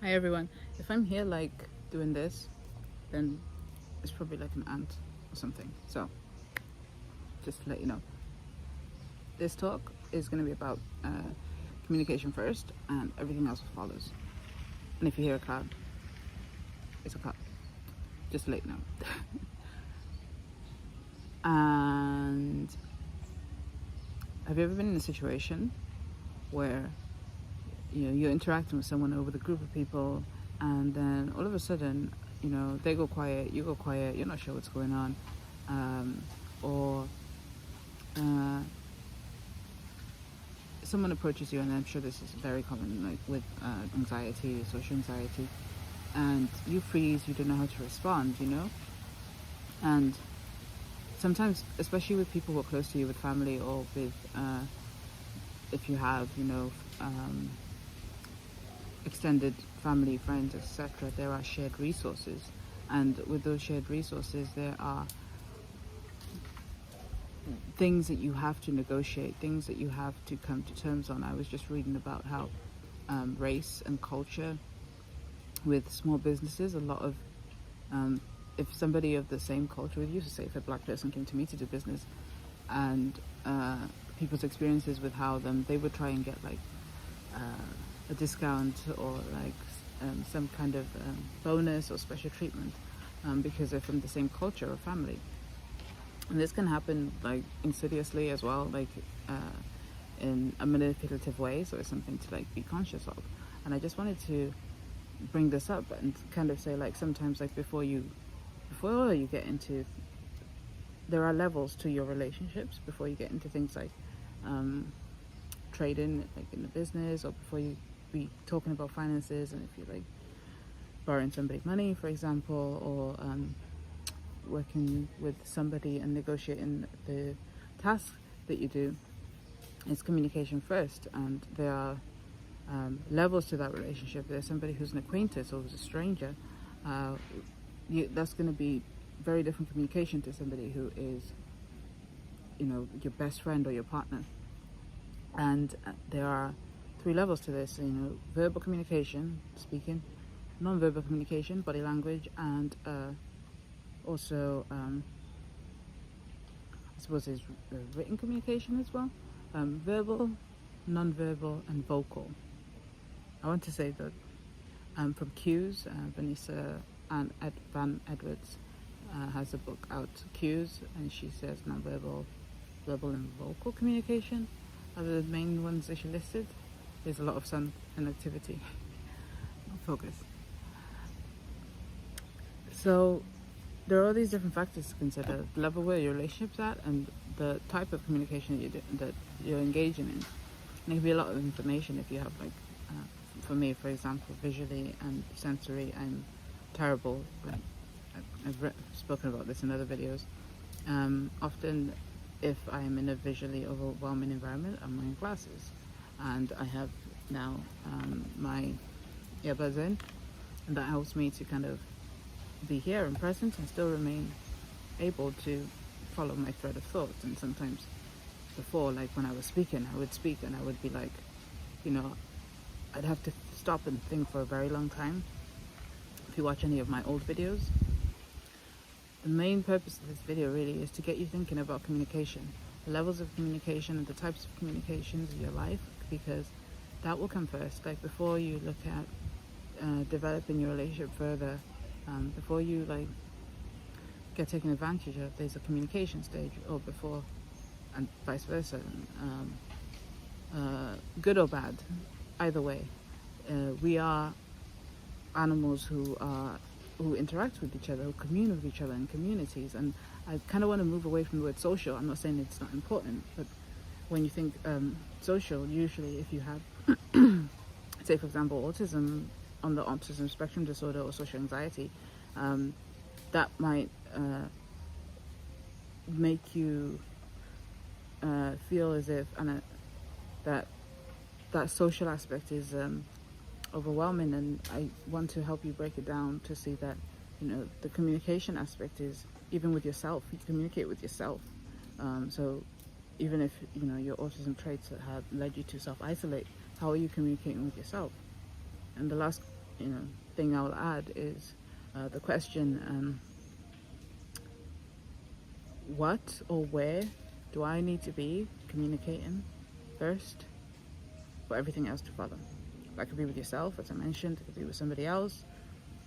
Hi everyone. If I'm here like doing this, then it's probably like an ant or something. So just to let you know, this talk is going to be about communication first, and everything else follows. And if you hear a cloud, it's a cloud. Just to let you know. And have you ever been in a situation where you're interacting with someone over the group of people, and then all of a sudden, they go quiet, you go quiet, you're not sure what's going on, or uh, someone approaches you, and I'm sure this is very common, like with anxiety, social anxiety, and you freeze, you don't know how to respond, and sometimes, especially with people who are close to you, with family, or with if you have, extended family, friends, etc., there are shared resources, and with those shared resources, there are things that you have to negotiate, things that you have to come to terms on. I was just reading about how race and culture with small businesses, a lot of if somebody of the same culture with you, so say if a black person came to me to do business, and people's experiences with how they would try and get like a discount, or like some kind of bonus or special treatment, because they're from the same culture or family. And this can happen like insidiously as well, like in a manipulative way. So it's something to like be conscious of. And I just wanted to bring this up and kind of say, like, sometimes, like, before you get into, there are levels to your relationships before you get into things like trading, like in the business, or before you be talking about finances, and if you're like borrowing somebody money, for example, or working with somebody and negotiating the task that you do, it's communication first. And there are levels to that relationship. There's somebody who's an acquaintance or who's a stranger. That's going to be very different communication to somebody who is, your best friend or your partner. And there are three levels to this. Verbal communication, speaking, non-verbal communication, body language, and also I suppose there's written communication as well. Verbal, non-verbal, and vocal. I want to say that from Cues, Vanessa and Van Edwards has a book out, Cues, and she says non-verbal, verbal, and vocal communication are the main ones that she listed. There's a lot of sun and activity. Focus. So there are all these different factors to consider: the level where your relationship's at, and the type of communication that you're engaging in. And it can be a lot of information if you have, like, for me, for example, visually and sensory, I'm terrible. I've spoken about this in other videos. Often, if I'm in a visually overwhelming environment, I'm wearing glasses, and I have now my earbuds in, and that helps me to kind of be here and present and still remain able to follow my thread of thought. And sometimes before, like when I was speaking, I would speak and I would be like, I'd have to stop and think for a very long time. If you watch any of my old videos, the main purpose of this video really is to get you thinking about communication, the levels of communication and the types of communications in your life, because that will come first. Like, before you look at developing your relationship further, before you like get taken advantage of, there's a communication stage, or before, and vice versa. Good or bad, either way, we are animals who interact with each other, who commune with each other in communities. And I kind of want to move away from the word social. I'm not saying it's not important, but when you think social, usually if you have, say for example, autism, on the autism spectrum disorder, or social anxiety, that might make you feel as if that social aspect is overwhelming. And I want to help you break it down to see that the communication aspect is, even with yourself, you communicate with yourself. So even if your autism traits have led you to self-isolate, how are you communicating with yourself? And the last thing I'll add is the question, what or where do I need to be communicating first for everything else to follow? That could be with yourself, as I mentioned. It could be with somebody else.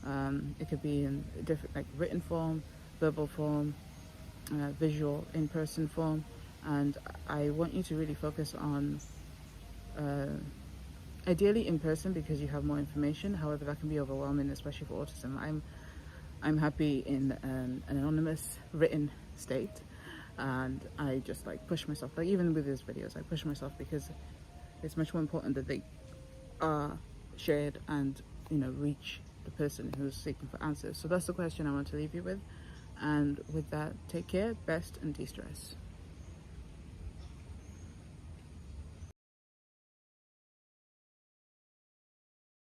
It could be in a different, like written form, verbal form, visual, in-person form. And I want you to really focus on ideally in person, because you have more information. However, that can be overwhelming, especially for autism. I'm happy in an anonymous written state, and I just like push myself. Like even with these videos, I push myself because it's much more important that they are shared and reach the person who's seeking for answers. So that's the question I want to leave you with. And with that, take care, best, and de-stress.